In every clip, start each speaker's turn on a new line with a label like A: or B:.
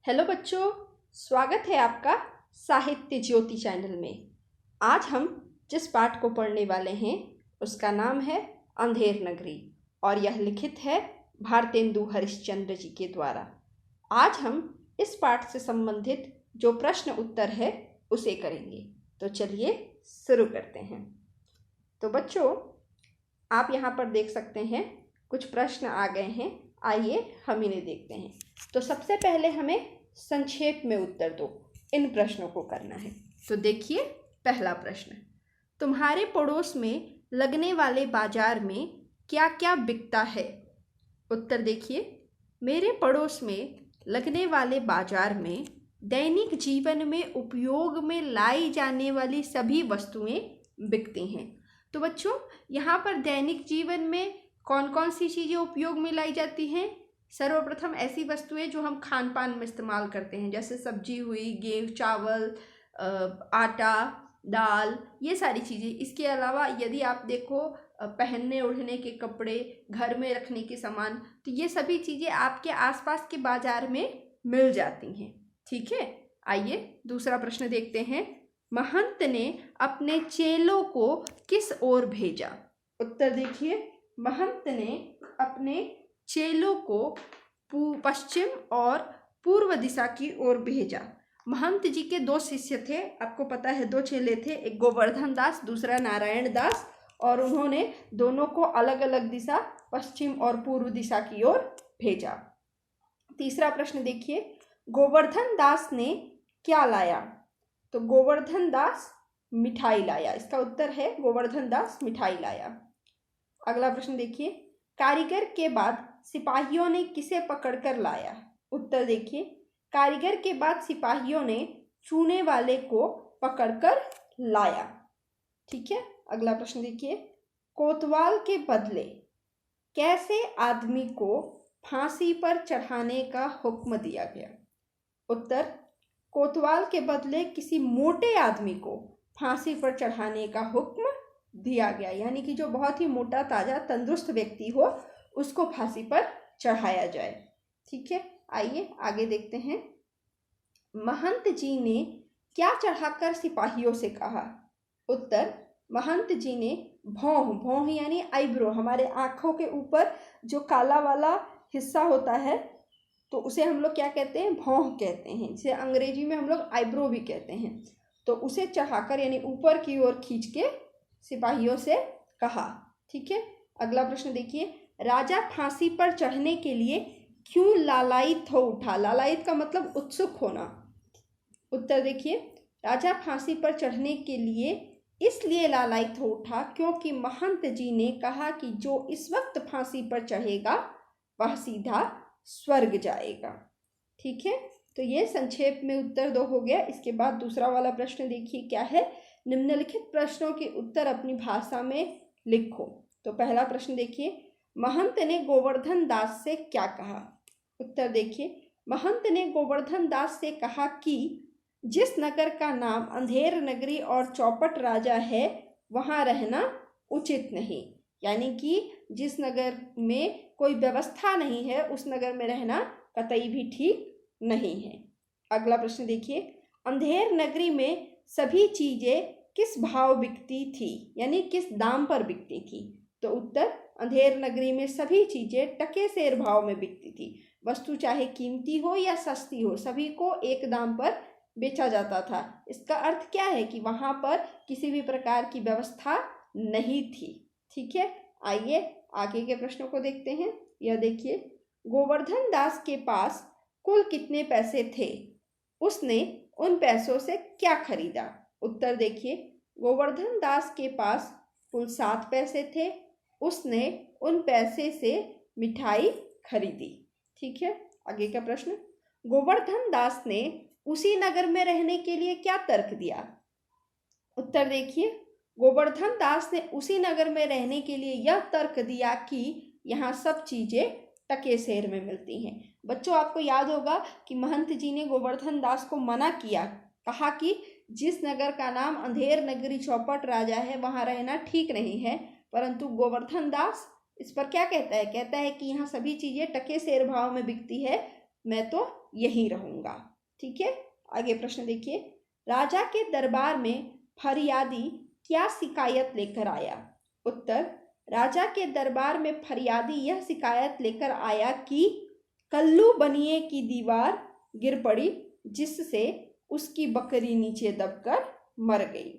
A: Hello बच्चों, स्वागत है आपका साहित्य ज्योति चैनल में। आज हम जिस पाठ को पढ़ने वाले हैं उसका नाम है अंधेर नगरी और यह लिखित है भारतेंदु हरिश्चंद्र जी के द्वारा। आज हम इस पाठ से संबंधित जो प्रश्न उत्तर है उसे करेंगे। तो चलिए शुरू करते हैं। तो बच्चों, आप यहाँ पर देख सकते हैं कुछ प्रश्न आ गए हैं। आइए हम इन्हें देखते हैं। तो सबसे पहले हमें संक्षेप में उत्तर दो इन प्रश्नों को करना है। तो देखिए, पहला प्रश्न, तुम्हारे पड़ोस में लगने वाले बाजार में क्या क्या बिकता है? उत्तर देखिए, मेरे पड़ोस में लगने वाले बाजार में दैनिक जीवन में उपयोग में लाई जाने वाली सभी वस्तुएं बिकती हैं। तो बच्चों, यहाँ पर दैनिक जीवन में कौन कौन सी चीज़ें उपयोग में लाई जाती हैं? सर्वप्रथम ऐसी वस्तुएं जो हम खान पान में इस्तेमाल करते हैं, जैसे सब्जी हुई, गेहूँ, चावल, आटा, दाल, ये सारी चीज़ें। इसके अलावा यदि आप देखो पहनने ओढ़ने के कपड़े, घर में रखने के सामान, तो ये सभी चीज़ें आपके आसपास के बाजार में मिल जाती हैं। ठीक है, आइए दूसरा प्रश्न देखते हैं। महंत ने अपने चेलों को किस ओर भेजा? उत्तर देखिए, महंत ने अपने चेलों को पश्चिम और पूर्व दिशा की ओर भेजा। महंत जी के दो शिष्य थे, आपको पता है, दो चेले थे, एक गोवर्धन दास, दूसरा नारायण दास, और उन्होंने दोनों को अलग अलग दिशा, पश्चिम और पूर्व दिशा की ओर भेजा। तीसरा प्रश्न देखिए, गोवर्धन दास ने क्या लाया? तो गोवर्धन दास मिठाई लाया। इसका उत्तर है गोवर्धन दास मिठाई लाया। अगला प्रश्न देखिए, कारीगर के बाद सिपाहियों ने किसे पकड़कर लाया? उत्तर देखिए, कारीगर के बाद सिपाहियों ने चूने वाले को पकड़कर लाया। ठीक है, अगला प्रश्न देखिए, कोतवाल के बदले कैसे आदमी को फांसी पर चढ़ाने का हुक्म दिया गया? उत्तर, कोतवाल के बदले किसी मोटे आदमी को फांसी पर चढ़ाने का हुक्म दिया गया, यानी कि जो बहुत ही मोटा ताजा तंदुरुस्त व्यक्ति हो उसको फांसी पर चढ़ाया जाए। ठीक है, आइए आगे देखते हैं। महंत जी ने क्या चढ़ाकर सिपाहियों से कहा? उत्तर, महंत जी ने भौं, भौं यानी आईब्रो, हमारे आँखों के ऊपर जो काला वाला हिस्सा होता है तो उसे हम लोग क्या कहते हैं? भौं कहते हैं, जिसे अंग्रेजी में हम लोग आईब्रो भी कहते हैं। तो उसे चढ़ाकर यानी ऊपर की ओर खींच के सिपाहियों से कहा। ठीक है, अगला प्रश्न देखिए, राजा फांसी पर चढ़ने के लिए क्यों लालायित हो उठा? लालायित का मतलब उत्सुक होना। उत्तर देखिए, राजा फांसी पर चढ़ने के लिए इसलिए लालायित हो उठा क्योंकि महंत जी ने कहा कि जो इस वक्त फांसी पर चढ़ेगा वह सीधा स्वर्ग जाएगा। ठीक है, तो ये संक्षेप में उत्तर दो हो गया। इसके बाद दूसरा वाला प्रश्न देखिए क्या है। निम्नलिखित प्रश्नों के उत्तर अपनी भाषा में लिखो। तो पहला प्रश्न देखिए, महंत ने गोवर्धन दास से क्या कहा? उत्तर देखिए, महंत ने गोवर्धन दास से कहा कि जिस नगर का नाम अंधेर नगरी और चौपट राजा है वहाँ रहना उचित नहीं, यानी कि जिस नगर में कोई व्यवस्था नहीं है उस नगर में रहना कतई भी ठीक नहीं है। अगला प्रश्न देखिए, अंधेर नगरी में सभी चीजें किस भाव बिकती थी, यानी किस दाम पर बिकती थी? तो उत्तर, अंधेर नगरी में सभी चीजें टके सेर भाव में बिकती थी। वस्तु चाहे कीमती हो या सस्ती हो, सभी को एक दाम पर बेचा जाता था। इसका अर्थ क्या है कि वहां पर किसी भी प्रकार की व्यवस्था नहीं थी। ठीक है, आइए आगे के प्रश्नों को देखते हैं। यह देखिए, गोवर्धन दास के पास कुल कितने पैसे थे? उसने उन पैसों से क्या खरीदा? उत्तर देखिए, गोवर्धन दास के पास कुल 7 पैसे थे। उसने उन पैसे से मिठाई खरीदी। ठीक है, आगे का प्रश्न, गोवर्धन दास ने उसी नगर में रहने के लिए क्या तर्क दिया? उत्तर देखिए, गोवर्धन दास ने उसी नगर में रहने के लिए यह तर्क दिया कि यहाँ सब चीजें टके सेर में मिलती हैं। बच्चों, आपको याद होगा कि महंत जी ने गोवर्धन दास को मना किया, कहा कि जिस नगर का नाम अंधेर नगरी चौपट राजा है वहाँ रहना ठीक नहीं है, परंतु गोवर्धन दास इस पर क्या कहता है? कहता है कि यहाँ सभी चीजें टके सेर भाव में बिकती है, मैं तो यहीं रहूँगा। ठीक है, आगे प्रश्न देखिए। राजा के दरबार में फरियादी क्या शिकायत लेकर आया? उत्तर, राजा के दरबार में फरियादी यह शिकायत लेकर आया कि कल्लू बनिए की दीवार गिर पड़ी, जिससे उसकी बकरी नीचे दबकर मर गई।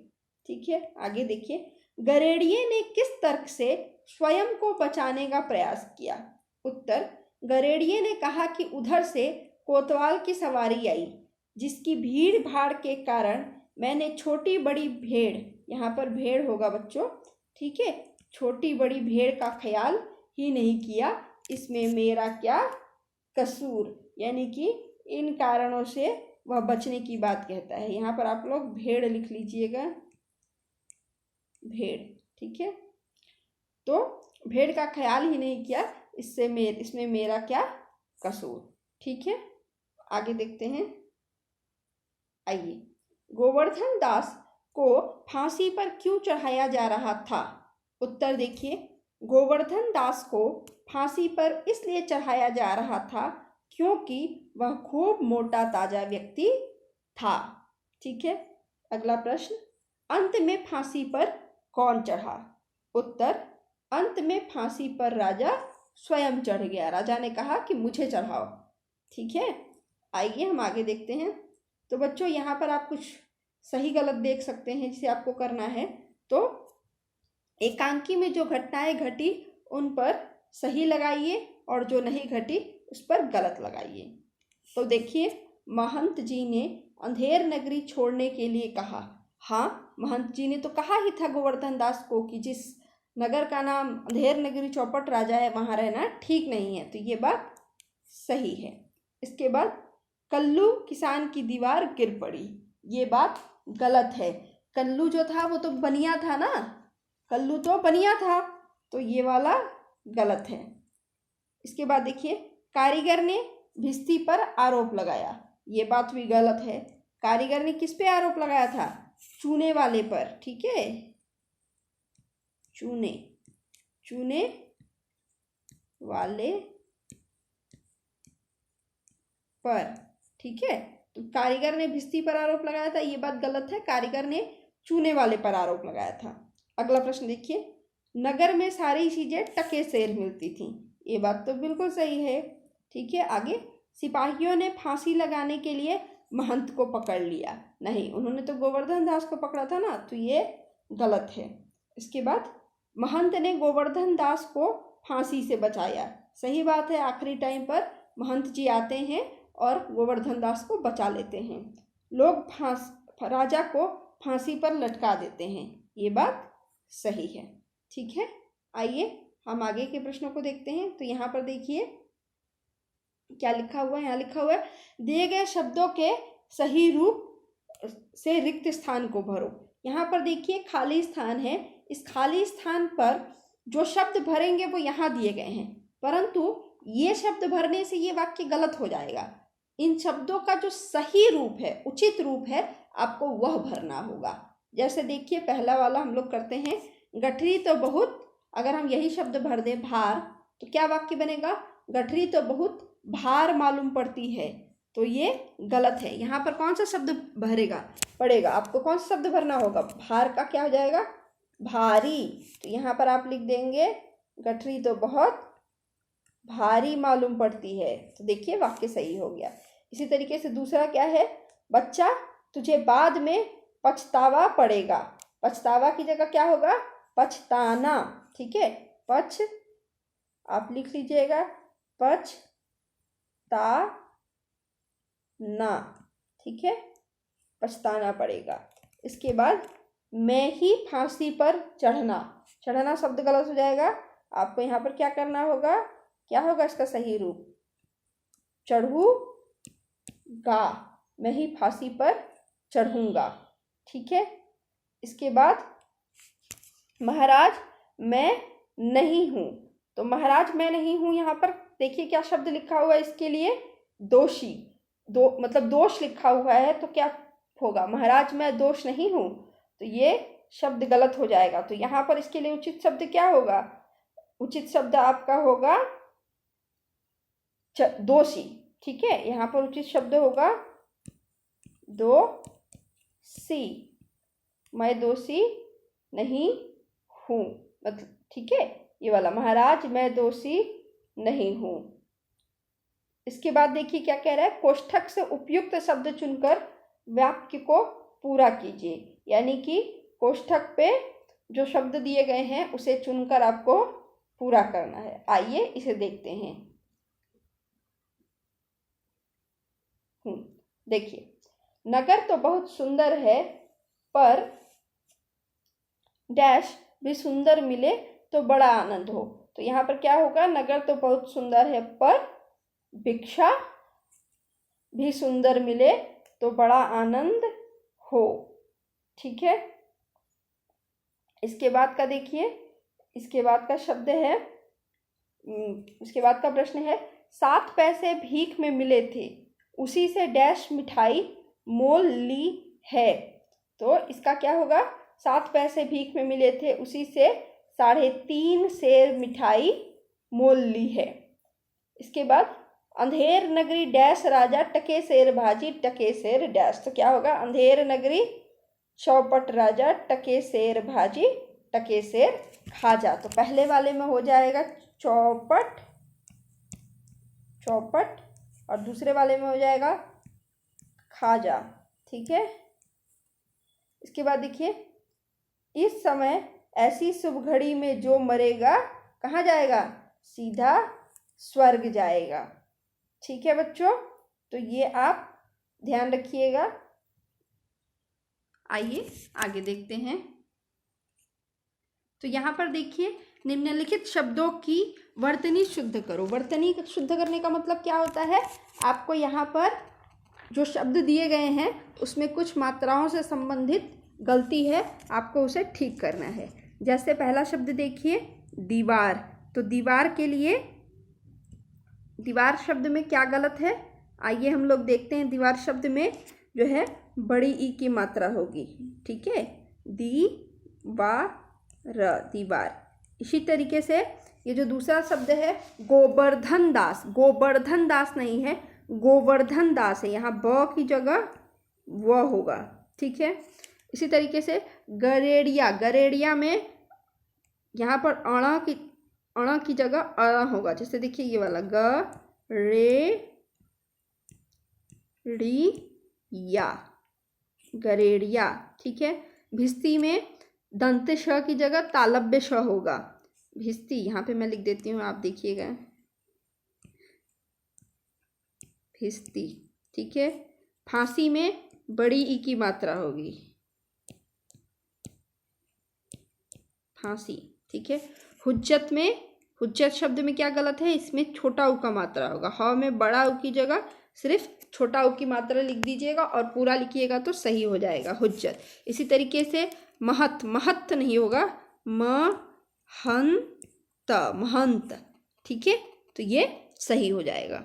A: ठीक है, आगे देखिए। गरेड़िए ने किस तर्क से स्वयं को बचाने का प्रयास किया? उत्तर, गरेड़िए ने कहा कि उधर से कोतवाल की सवारी आई, जिसकी भीड़ भाड़ के कारण मैंने छोटी बड़ी भेड़, यहाँ पर भेड़ होगा बच्चों, ठीक है, छोटी बड़ी भेड़ का ख्याल ही नहीं किया, इसमें मेरा क्या कसूर, यानी कि इन कारणों से वह बचने की बात कहता है। यहाँ पर आप लोग भेड़ लिख लीजिएगा, भेड़। ठीक है, तो भेड़ का ख्याल ही नहीं किया, इसमें मेरा क्या कसूर। ठीक है, आगे देखते हैं। आइए, गोवर्धन दास को फांसी पर क्यों चढ़ाया जा रहा था? उत्तर देखिए, गोवर्धन दास को फांसी पर इसलिए चढ़ाया जा रहा था क्योंकि वह खूब मोटा ताजा व्यक्ति था। ठीक है, अगला प्रश्न। अंत में फांसी पर कौन चढ़ा? उत्तर, अंत में फांसी पर राजा स्वयं चढ़ गया। राजा ने कहा कि मुझे चढ़ाओ। ठीक है, आइए हम आगे देखते हैं। तो बच्चों, यहाँ पर आप कुछ सही गलत देख सकते हैं, जिसे आपको करना है तो एकांकी में जो घटनाएं घटी उन पर सही लगाइए और जो नहीं घटी उस पर गलत लगाइए। तो देखिए, महंत जी ने अंधेर नगरी छोड़ने के लिए कहा। हाँ, महंत जी ने तो कहा ही था गोवर्धन दास को कि जिस नगर का नाम अंधेर नगरी चौपट राजा है वहाँ रहना ठीक नहीं है, तो ये बात सही है। इसके बाद कल्लू किसान की दीवार गिर पड़ी, ये बात गलत है। कल्लू जो था वो तो बनिया था ना, कल्लू तो बनिया था, तो ये वाला गलत है। इसके बाद देखिए, कारीगर ने भिस्ती पर आरोप लगाया, ये बात भी गलत है। कारीगर ने किस पे आरोप लगाया था? चूने वाले पर। ठीक है, चूने वाले पर। ठीक है, तो कारीगर ने भिस्ती पर आरोप लगाया था, ये बात गलत है। कारीगर ने चूने वाले पर आरोप लगाया था। अगला प्रश्न देखिए, नगर में सारी चीजें टके सेर मिलती थी, ये बात तो बिल्कुल सही है। ठीक है, आगे। सिपाहियों ने फांसी लगाने के लिए महंत को पकड़ लिया, नहीं, उन्होंने तो गोवर्धन दास को पकड़ा था ना, तो ये गलत है। इसके बाद महंत ने गोवर्धन दास को फांसी से बचाया, सही बात है। आखिरी टाइम पर महंत जी आते हैं और गोवर्धन दास को बचा लेते हैं। लोग राजा को फांसी पर लटका देते हैं, ये बात सही है। ठीक है, आइए हम आगे के प्रश्नों को देखते हैं। तो यहाँ पर देखिए क्या लिखा हुआ है। यहाँ लिखा हुआ है, दिए गए शब्दों के सही रूप से रिक्त स्थान को भरो। यहाँ पर देखिए खाली स्थान है, इस खाली स्थान पर जो शब्द भरेंगे वो यहाँ दिए गए हैं, परंतु ये शब्द भरने से ये वाक्य गलत हो जाएगा। इन शब्दों का जो सही रूप है, उचित रूप है, आपको वह भरना होगा। जैसे देखिए पहला वाला हम लोग करते हैं, गठरी तो बहुत, अगर हम यही शब्द भर दें भार, तो क्या वाक्य बनेगा? गठरी तो बहुत भार मालूम पड़ती है, तो ये गलत है। यहाँ पर कौन सा शब्द पड़ेगा? आपको कौन सा शब्द भरना होगा? भार का क्या हो जाएगा? भारी। तो यहाँ पर आप लिख देंगे गठरी तो बहुत भारी मालूम पड़ती है, तो देखिए वाक्य सही हो गया। इसी तरीके से दूसरा क्या है, बच्चा तुझे बाद में पछतावा पड़ेगा। पछतावा की जगह क्या होगा? पछताना। ठीक है, आप लिख लीजिएगा पछताना। ठीक है, पछताना पड़ेगा। इसके बाद मैं ही फांसी पर चढ़ना शब्द गलत हो जाएगा। आपको यहाँ पर क्या करना होगा? क्या होगा इसका सही रूप? चढ़ूंगा, मैं ही फांसी पर चढ़ूंगा। ठीक है, इसके बाद महाराज मैं नहीं हूं, तो महाराज मैं नहीं हूं, यहाँ पर देखिए क्या शब्द लिखा हुआ है इसके लिए? दोषी। मतलब दोष लिखा हुआ है, तो क्या होगा? महाराज मैं दोष नहीं हूं, तो ये शब्द गलत हो जाएगा। तो यहाँ पर इसके लिए उचित शब्द क्या होगा? उचित शब्द आपका होगा दोषी। ठीक है, यहाँ पर उचित शब्द होगा दोषी। मैं दोषी नहीं हूँ, मतलब ठीक है, ये वाला महाराज मैं दोषी नहीं हूँ। इसके बाद देखिए क्या कह रहा है, कोष्ठक से उपयुक्त शब्द चुनकर वाक्य को पूरा कीजिए। यानी कि कोष्ठक पे जो शब्द दिए गए हैं उसे चुनकर आपको पूरा करना है। आइए इसे देखते हैं। देखिए, नगर तो बहुत सुंदर है, पर डैश भी सुंदर मिले तो बड़ा आनंद हो। तो यहाँ पर क्या होगा, नगर तो बहुत सुंदर है पर भिक्षा भी सुंदर मिले तो बड़ा आनंद हो। ठीक है, इसके बाद का देखिए, इसके बाद का शब्द है, इसके बाद का प्रश्न है, 7 पैसे भीख में मिले थे, उसी से डैश मिठाई मोल ली है। तो इसका क्या होगा, 7 पैसे भीख में मिले थे, उसी से 3.5 सेर मिठाई मोल ली है। इसके बाद, अंधेर नगरी डैश राजा टके सेर भाजी टके सेर डैश। तो क्या होगा, अंधेर नगरी चौपट राजा टके सेर भाजी टके सेर खाजा। तो पहले वाले में हो जाएगा चौपट चौपट और दूसरे वाले में हो जाएगा खाजा। ठीक है, इसके बाद देखिए, इस समय ऐसी शुभ घड़ी में जो मरेगा कहाँ जाएगा, सीधा स्वर्ग जाएगा। ठीक है बच्चों, तो ये आप ध्यान रखिएगा। आइए आगे देखते हैं। तो यहाँ पर देखिए, निम्नलिखित शब्दों की वर्तनी शुद्ध करो। वर्तनी शुद्ध करने का मतलब क्या होता है, आपको यहाँ पर जो शब्द दिए गए हैं उसमें कुछ मात्राओं से संबंधित गलती है, आपको उसे ठीक करना है। जैसे पहला शब्द देखिए, दीवार। तो दीवार के लिए, दीवार शब्द में क्या गलत है, आइए हम लोग देखते हैं। दीवार शब्द में जो है बड़ी ई की मात्रा होगी। ठीक है, दीवार। इसी तरीके से ये जो दूसरा शब्द है गोवर्धन दास, गोवर्धन दास नहीं है, गोवर्धन दास है, यहाँ ब की जगह व होगा। ठीक है, इसी तरीके से गरेड़िया, गरेड़िया में यहाँ पर अण की जगह अ होगा। जैसे देखिए ये वाला गरेड़िया, गरेड़िया। ठीक है, भिस्ती में दंत श की जगह तालब्य श होगा, भिस्ती। यहाँ पे मैं लिख देती हूँ, आप देखिएगा, भिस्ती। ठीक है, फांसी में बड़ी ई की मात्रा होगी, फांसी। ठीक है, हुज्जत में, हुज्जत शब्द में क्या गलत है, इसमें छोटा ऊ का मात्रा होगा। ह में बड़ा ऊ की जगह सिर्फ छोटा ऊ की मात्रा लिख दीजिएगा और पूरा लिखिएगा तो सही हो जाएगा, हुज्जत। इसी तरीके से महत, महत नहीं होगा, महंत, महंत। ठीक है, तो ये सही हो जाएगा।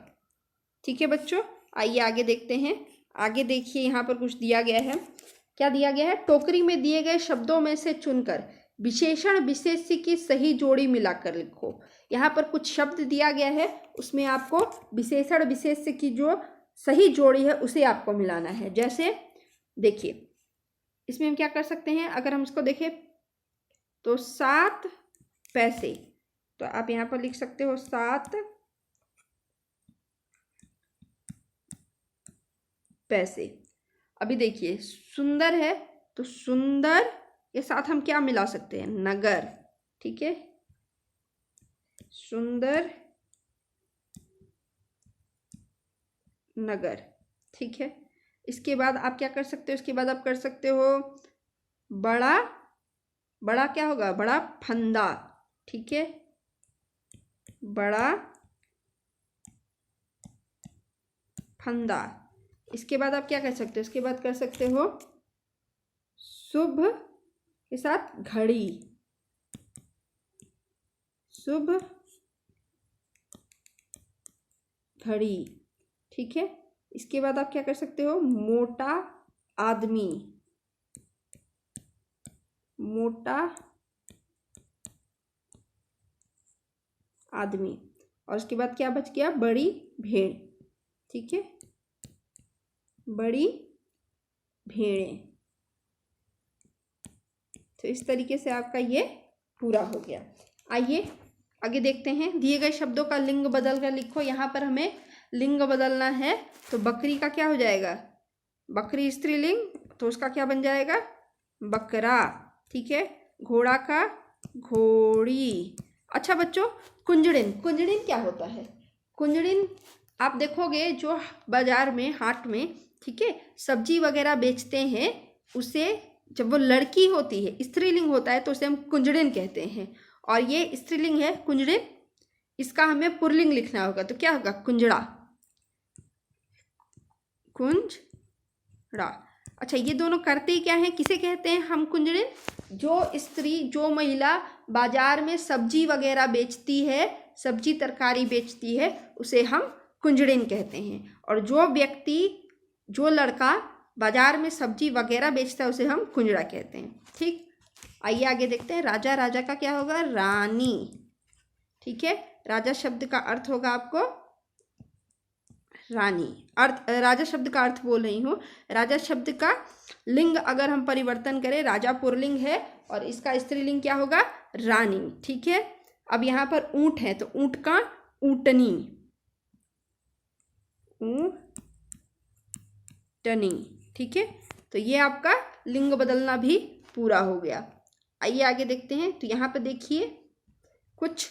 A: ठीक है बच्चों, आइए आगे देखते हैं। आगे देखिए, यहाँ पर कुछ दिया गया है। क्या दिया गया है, टोकरी में दिए गए शब्दों में से चुनकर विशेषण विशेष्य की सही जोड़ी मिलाकर लिखो। यहाँ पर कुछ शब्द दिया गया है, उसमें आपको विशेषण विशेष्य की जो सही जोड़ी है उसे आपको मिलाना है। जैसे देखिए, इसमें हम क्या कर सकते हैं, अगर हम इसको देखें तो 7 पैसे, तो आप यहाँ पर लिख सकते हो 7 पैसे। अभी देखिए, सुंदर है तो सुंदर के साथ हम क्या मिला सकते हैं, नगर। ठीक है, सुंदर नगर। ठीक है, इसके बाद आप क्या कर सकते हो, इसके बाद आप कर सकते हो बड़ा, बड़ा क्या होगा, बड़ा फंदा। ठीक है, बड़ा फंदा। इसके बाद आप क्या कर सकते हो, इसके बाद कर सकते हो शुभ के साथ घड़ी, शुभ घड़ी। ठीक है, इसके बाद आप क्या कर सकते हो, मोटा आदमी, मोटा आदमी। और उसके बाद क्या बच गया, बड़ी भेड़। ठीक है, बड़ी भेड़ें। तो इस तरीके से आपका ये पूरा हो गया। आइए आगे देखते हैं। दिए गए शब्दों का लिंग बदल कर लिखो। यहाँ पर हमें लिंग बदलना है, तो बकरी का क्या हो जाएगा, बकरी स्त्रीलिंग, तो उसका क्या बन जाएगा, बकरा। ठीक है, घोड़ा का घोड़ी। अच्छा बच्चों, कुंजड़िन, कुंजड़िन क्या होता है? कुंजड़िन आप देखोगे जो बाजार में, हाट में, ठीक है, सब्जी वगैरह बेचते हैं, उसे जब वो लड़की होती है, स्त्रीलिंग होता है, तो उसे हम कुंजड़िन कहते हैं। और ये स्त्रीलिंग है कुंजड़िन, इसका हमें पुल्लिंग लिखना होगा, तो क्या होगा, कुंजड़ा, कुंजड़ा। अच्छा, ये दोनों करते ही क्या है, किसे कहते हैं हम कुंजड़िन? जो स्त्री, जो महिला बाजार में सब्जी वगैरह बेचती है, सब्जी तरकारी बेचती है, उसे हम कुंजड़िन कहते हैं। और जो व्यक्ति, जो लड़का बाजार में सब्जी वगैरह बेचता है, उसे हम कुंजड़ा कहते हैं। ठीक, आइए आगे देखते हैं। राजा, राजा का क्या होगा, रानी। ठीक है, राजा शब्द का अर्थ होगा आपको रानी। अर्थ, राजा शब्द का अर्थ बोल रही हूँ। राजा शब्द का लिंग अगर हम परिवर्तन करें, राजा पुल्लिंग है और इसका स्त्रीलिंग क्या होगा, रानी। ठीक है, अब यहाँ पर ऊंट है, तो ऊंट का ऊंटनी, ऊंटनी। ठीक है, तो ये आपका लिंग बदलना भी पूरा हो गया। आइए आगे देखते हैं। तो यहाँ पर देखिए कुछ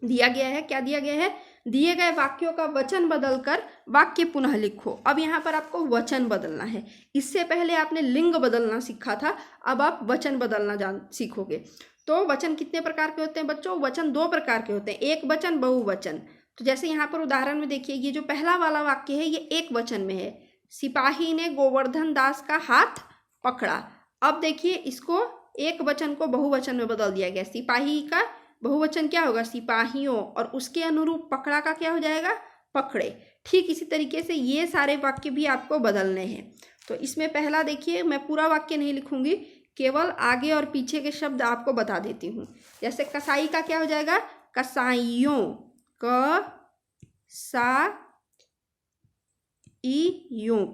A: दिया गया है। क्या दिया गया है, दिए गए वाक्यों का वचन बदलकर वाक्य पुनः लिखो। अब यहाँ पर आपको वचन बदलना है। इससे पहले आपने लिंग बदलना सीखा था, अब आप वचन बदलना सीखोगे। तो वचन कितने प्रकार के होते हैं बच्चों? वचन दो प्रकार के होते हैं, एक वचन, बहुवचन। तो जैसे यहाँ पर उदाहरण में देखिए, ये जो पहला वाला वाक्य है, ये एक वचन में है, सिपाही ने गोवर्धन दास का हाथ पकड़ा। अब देखिए, इसको एक वचन को बहुवचन में बदल दिया गया। सिपाही का बहुवचन क्या होगा, सिपाहियों, और उसके अनुरूप पकड़ा का क्या हो जाएगा, पकड़े। ठीक इसी तरीके से ये सारे वाक्य भी आपको बदलने हैं। तो इसमें पहला देखिए, मैं पूरा वाक्य नहीं लिखूंगी, केवल आगे और पीछे के शब्द आपको बता देती हूँ। जैसे कसाई का क्या हो जाएगा, कसाईयों, कसाईयों,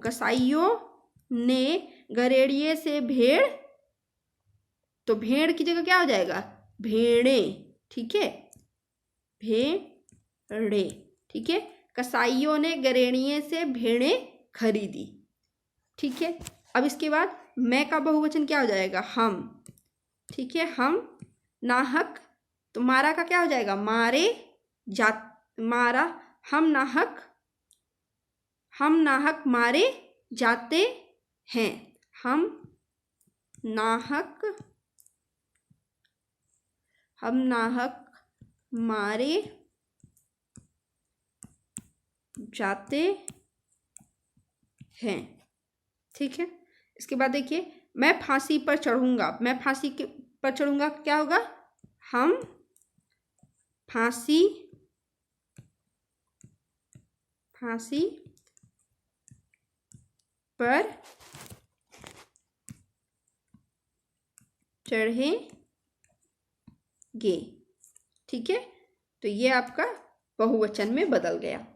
A: कसाईयों ने गरेड़िए से भेड़, तो भेड़ की जगह क्या हो जाएगा, भेड़ें। ठीक है, भेड़े। ठीक है, कसाईयों ने गरेड़िए से भेड़ें खरीदी। ठीक है, अब इसके बाद मैं का बहुवचन क्या हो जाएगा, हम। ठीक है, हम नाहक, तो मारा का क्या हो जाएगा, मारे जा, मारा, हम नाहक मारे जाते हैं, हम नाहक मारे जाते हैं। ठीक है, इसके बाद देखिए, मैं फांसी पर चढ़ूंगा, मैं फांसी के पर चढ़ूंगा क्या होगा, हम फांसी पर चढ़ेंगे। ठीक है, तो ये आपका बहुवचन में बदल गया।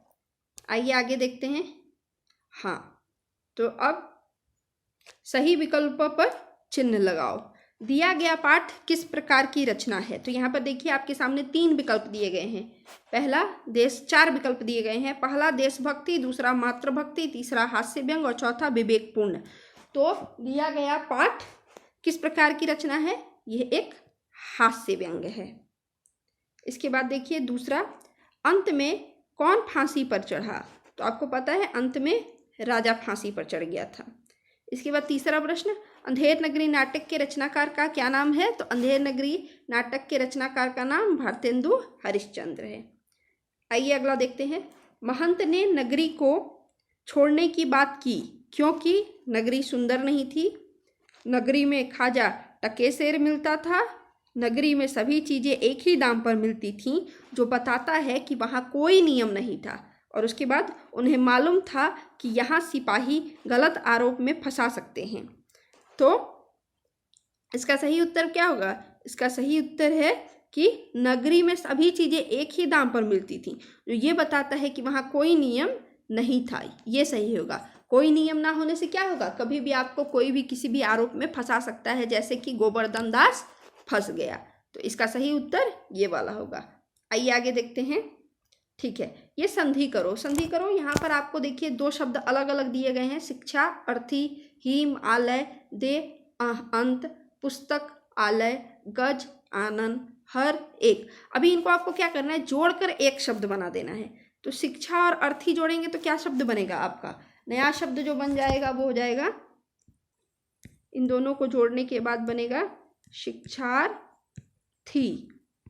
A: आइए आगे देखते हैं। हाँ, तो अब सही विकल्पों पर चिन्ह लगाओ। दिया गया पाठ किस प्रकार की रचना है? तो यहाँ पर देखिए, आपके सामने 3 विकल्प दिए गए हैं। पहला देश, 4 विकल्प दिए गए हैं। पहला देशभक्ति, दूसरा मातृभक्ति, तीसरा हास्य व्यंग और चौथा विवेकपूर्ण। तो दिया गया पाठ किस प्रकार की रचना है? यह एक हास्य व्यंग है। इसके बाद देखिए दूसरा, अंत में कौन फांसी पर चढ़ा? तो आपको पता है, अंत में राजा फांसी पर चढ़ गया था। इसके बाद तीसरा प्रश्न, अंधेर नगरी नाटक के रचनाकार का क्या नाम है? तो अंधेर नगरी नाटक के रचनाकार का नाम भारतेंदु हरिश्चंद्र है। आइए अगला देखते हैं। महंत ने नगरी को छोड़ने की बात की क्योंकि नगरी सुंदर नहीं थी, नगरी में खाजा टके सेर मिलता था, नगरी में सभी चीज़ें एक ही दाम पर मिलती थीं, जो बताता है कि वहाँ कोई नियम नहीं था, और उसके बाद उन्हें मालूम था कि यहाँ सिपाही गलत आरोप में फंसा सकते हैं। तो इसका सही उत्तर क्या होगा? इसका सही उत्तर है कि नगरी में सभी चीज़ें एक ही दाम पर मिलती थी, जो ये बताता है कि वहाँ कोई नियम नहीं था, ये सही होगा। कोई नियम ना होने से क्या होगा, कभी भी आपको कोई भी किसी भी आरोप में फंसा सकता है, जैसे कि गोवर्धन दास फंस गया। तो इसका सही उत्तर ये वाला होगा। आइए आगे देखते हैं। ठीक है, ये संधि करो। संधि करो, यहाँ पर आपको देखिए दो शब्द अलग अलग दिए गए हैं, शिक्षा, अर्थी, हिम, आलय, दे, अंत, पुस्तक, आलय, गज, आनंद, हर, एक। अभी इनको आपको क्या करना है, जोड़कर एक शब्द बना देना है। तो शिक्षा और अर्थी जोड़ेंगे तो क्या शब्द बनेगा आपका, नया शब्द जो बन जाएगा वो हो जाएगा, इन दोनों को जोड़ने के बाद बनेगा शिक्षार्थी।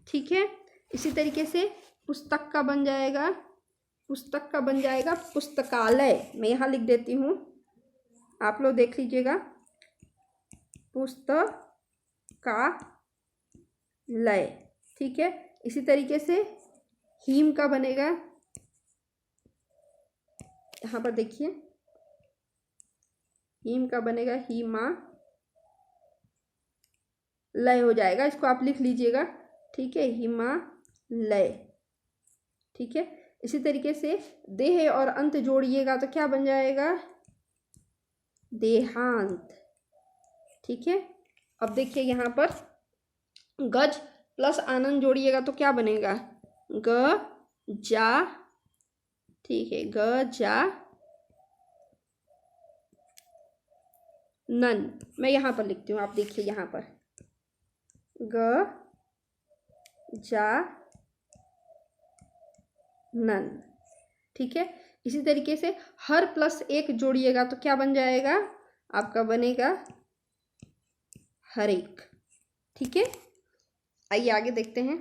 A: ठीक है, इसी तरीके से पुस्तक का बन जाएगा, पुस्तक का बन जाएगा पुस्तकालय। मैं यहाँ लिख देती हूँ, आप लोग देख लीजिएगा, पुस्तकालय। ठीक है, इसी तरीके से हिम का बनेगा, यहाँ पर देखिए हिम का बनेगा हिमालय हो जाएगा, इसको आप लिख लीजिएगा। ठीक है, हिमालय। ठीक है, इसी तरीके से देह और अंत जोड़िएगा तो क्या बन जाएगा, देहांत। ठीक है, अब देखिए यहाँ पर गज प्लस आनंद जोड़िएगा तो क्या बनेगा, ग जा। ठीक है, ग जा नन। मैं यहाँ पर लिखती हूँ, आप देखिए यहाँ पर ग जा नन। ठीक है, इसी तरीके से हर प्लस एक जोड़िएगा तो क्या बन जाएगा, आपका बनेगा हर एक। ठीक है, आइए आगे देखते हैं।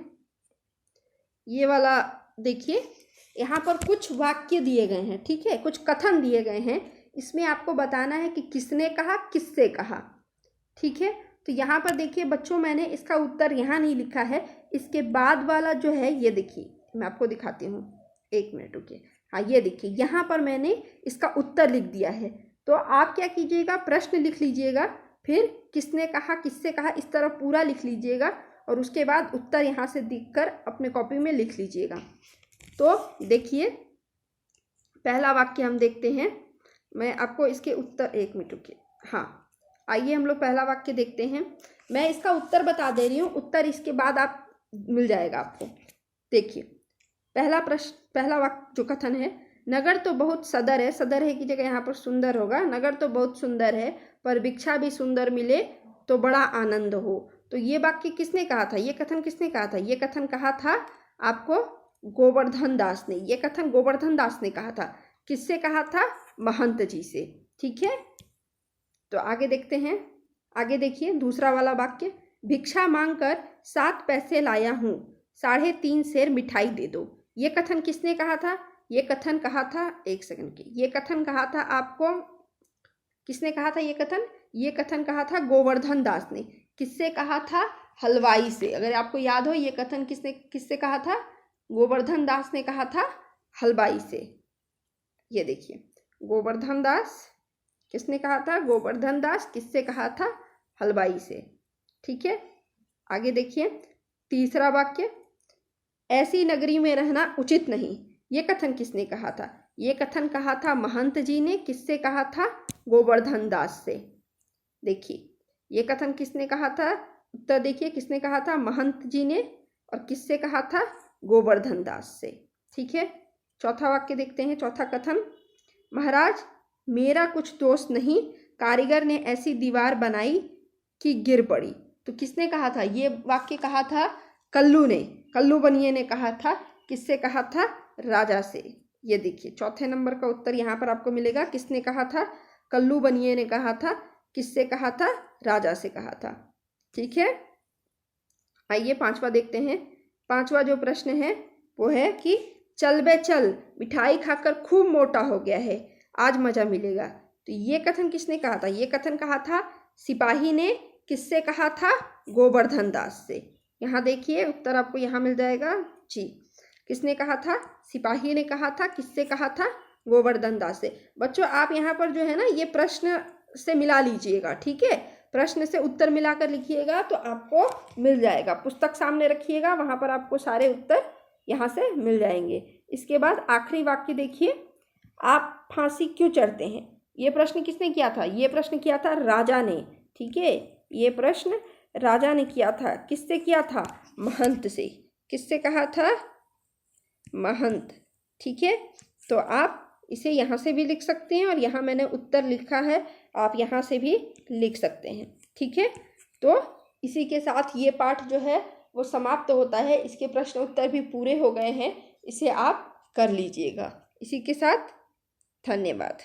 A: ये वाला देखिए, यहाँ पर कुछ वाक्य दिए गए हैं। ठीक है, कुछ कथन दिए गए हैं, इसमें आपको बताना है कि किसने कहा, किससे कहा। ठीक है, तो यहाँ पर देखिए बच्चों, मैंने इसका उत्तर यहाँ नहीं लिखा है, इसके बाद वाला जो है ये देखिए, मैं आपको दिखाती हूँ, एक मिनट रुकिए। हाँ, ये देखिए यहाँ पर मैंने इसका उत्तर लिख दिया है। तो आप क्या कीजिएगा, प्रश्न लिख लीजिएगा, फिर किसने कहा, किससे कहा, इस तरह पूरा लिख लीजिएगा, और उसके बाद उत्तर यहाँ से दिखकर अपने कॉपी में लिख लीजिएगा। तो देखिए पहला वाक्य हम देखते हैं, मैं आपको इसके उत्तर, एक मिनट रुकिए। हाँ, आइए हम लोग पहला वाक्य देखते हैं। मैं इसका उत्तर बता दे रही हूँ, उत्तर इसके बाद आप मिल जाएगा आपको। देखिए पहला प्रश्न, पहला वाक्य जो कथन है, नगर तो बहुत सदर है, सदर है की जगह यहाँ पर सुंदर होगा, नगर तो बहुत सुंदर है पर भिक्षा भी सुंदर मिले तो बड़ा आनंद हो। तो ये वाक्य किसने कहा था, ये कथन किसने कहा था, ये कथन कहा था आपको गोवर्धन दास ने। ये कथन गोवर्धन दास ने कहा था। किससे कहा था, महंत जी से। ठीक है, तो आगे देखते हैं। आगे देखिए दूसरा वाला वाक्य, भिक्षा मांगकर 7 पैसे लाया हूँ, 3.5 सेर मिठाई दे दो। ये कथन किसने कहा था, ये कथन कहा था, एक सेकंड की, ये कथन कहा था आपको, किसने कहा था ये कथन कहा था गोवर्धन दास ने। किससे कहा था, हलवाई से। अगर आपको याद हो, ये कथन किससे कहा था, गोवर्धन दास ने कहा था हलवाई से। ये देखिए गोवर्धन दास, किसने कहा था, गोवर्धन दास किससे कहा था, हलवाई से। ठीक है, आगे देखिए तीसरा वाक्य, ऐसी नगरी में रहना उचित नहीं। ये कथन किसने कहा था, ये कथन कहा था महंत जी ने। किससे कहा था, गोवर्धन दास से। देखिए ये कथन किसने कहा था, उत्तर देखिए किसने कहा था, महंत जी ने, और किससे कहा था, गोवर्धन दास से। ठीक है, चौथा वाक्य देखते हैं। चौथा कथन, महाराज मेरा कुछ दोष नहीं, कारीगर ने ऐसी दीवार बनाई कि गिर पड़ी। तो किसने कहा था, ये वाक्य कहा था कल्लू ने, कल्लू बनिए ने कहा था। किससे कहा था, राजा से। ये देखिए चौथे नंबर का उत्तर यहाँ पर आपको मिलेगा। किसने कहा था, कल्लू बनिए ने कहा था। किससे कहा था, राजा से कहा था। ठीक है, आइए पांचवा देखते हैं। पांचवा जो प्रश्न है वो है कि चल बे चल, मिठाई खाकर खूब मोटा हो गया है, आज मजा मिलेगा। तो ये कथन किसने कहा था, ये कथन कहा था सिपाही ने। किससे कहा था, गोवर्धन दास से। यहाँ देखिए उत्तर आपको यहाँ मिल जाएगा जी। किसने कहा था, सिपाही ने कहा था। किससे कहा था, गोवर्धन दास से। बच्चों आप यहाँ पर जो है ना, ये प्रश्न से मिला लीजिएगा। ठीक है, प्रश्न से उत्तर मिलाकर लिखिएगा तो आपको मिल जाएगा। पुस्तक सामने रखिएगा, वहाँ पर आपको सारे उत्तर यहाँ से मिल जाएंगे। इसके बाद आखिरी वाक्य देखिए, आप फांसी क्यों चढ़ते हैं? ये प्रश्न किसने किया था? ये प्रश्न किया था राजा ने। ठीक है, ये प्रश्न राजा ने किया था। किससे किया था? महंत से। किससे कहा था? महंत। ठीक है, तो आप इसे यहाँ से भी लिख सकते हैं और यहाँ मैंने उत्तर लिखा है, आप यहाँ से भी लिख सकते हैं। ठीक है, तो इसी के साथ ये पाठ जो है वो समाप्त होता है। इसके प्रश्न उत्तर भी पूरे हो गए हैं, इसे आप कर लीजिएगा। इसी के साथ धन्यवाद।